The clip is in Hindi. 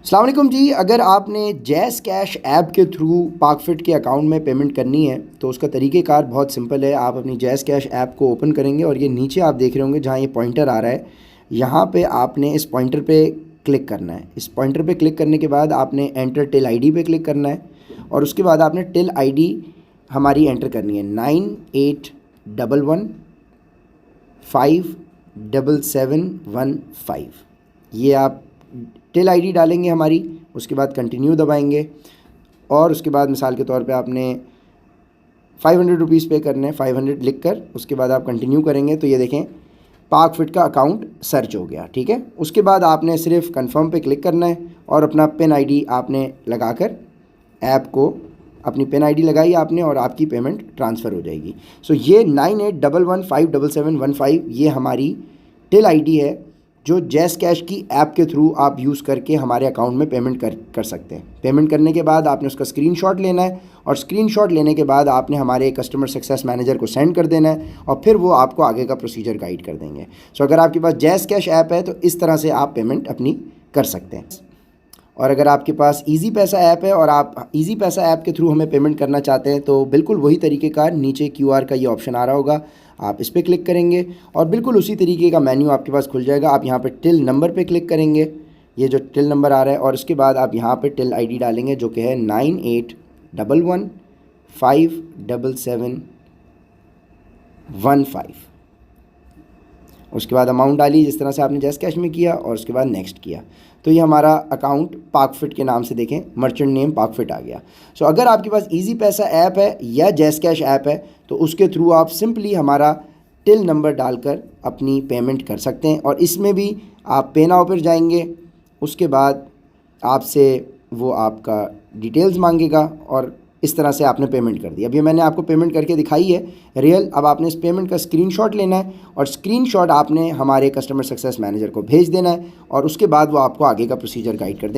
अस्सलाम वालेकुम जी। अगर आपने जैज़ कैश ऐप के थ्रू पाकफिट के अकाउंट में पेमेंट करनी है तो उसका तरीक़ेकार बहुत सिंपल है। आप अपनी जैज़ कैश ऐप को ओपन करेंगे और ये नीचे आप देख रहे होंगे जहाँ ये पॉइंटर आ रहा है, यहाँ पे आपने इस पॉइंटर पे क्लिक करना है। इस पॉइंटर पे क्लिक करने के बाद आपने एंटर टिल आईडी पे क्लिक करना है और उसके बाद आपने टिल आईडी हमारी एंटर करनी है 9811577715। ये आप टिल आईडी डालेंगे हमारी, उसके बाद कंटिन्यू दबाएंगे और उसके बाद मिसाल के तौर पे आपने 500 रुपीज़ पे करने हैं, 500 लिख कर उसके बाद आप कंटिन्यू करेंगे तो ये देखें पाकफिट का अकाउंट सर्च हो गया। ठीक है, उसके बाद आपने सिर्फ कंफर्म पे क्लिक करना है और अपना पिन आईडी आपने लगाकर ऐप को अपनी पिन आईडी लगाई आपने और आपकी पेमेंट ट्रांसफ़र हो जाएगी। सो ये 9811577715 ये हमारी टिल आईडी है जो जैज़ कैश की ऐप के थ्रू आप यूज़ करके हमारे अकाउंट में पेमेंट कर सकते हैं। पेमेंट करने के बाद आपने उसका स्क्रीनशॉट लेना है और स्क्रीनशॉट लेने के बाद आपने हमारे कस्टमर सक्सेस मैनेजर को सेंड कर देना है और फिर वो आपको आगे का प्रोसीजर गाइड कर देंगे। सो अगर आपके पास जैज़ कैश ऐप है तो इस तरह से आप पेमेंट अपनी कर सकते हैं। और अगर आपके पास ईजी पैसा ऐप है और आप ईजी पैसा ऐप के थ्रू हमें पेमेंट करना चाहते हैं तो बिल्कुल वही तरीक़ेकार नीचे QR का ये ऑप्शन आ रहा होगा, आप इस पर क्लिक करेंगे और बिल्कुल उसी तरीके का मेन्यू आपके पास खुल जाएगा। आप यहाँ पे टिल नंबर पे क्लिक करेंगे, ये जो टिल नंबर आ रहा है, और उसके बाद आप यहाँ पे टिल आईडी डालेंगे जो कि है 9811577715। उसके बाद अमाउंट डाली जिस तरह से आपने जैज़ कैश में किया और उसके बाद नेक्स्ट किया तो ये हमारा अकाउंट पाकफिट के नाम से देखें मर्चेंट नेम पाकफिट आ गया। सो अगर आपके पास इजी पैसा ऐप है या जैज़ कैश ऐप है तो उसके थ्रू आप सिंपली हमारा टिल नंबर डालकर अपनी पेमेंट कर सकते हैं और इसमें भी आप पे नाउ पर जाएंगे, उसके बाद आपसे वो आपका डिटेल्स मांगेगा और इस तरह से आपने पेमेंट कर दी। अभी मैंने आपको पेमेंट करके दिखाई है रियल। अब आपने इस पेमेंट का स्क्रीनशॉट लेना है और स्क्रीनशॉट आपने हमारे कस्टमर सक्सेस मैनेजर को भेज देना है और उसके बाद वो आपको आगे का प्रोसीजर गाइड कर देंगे।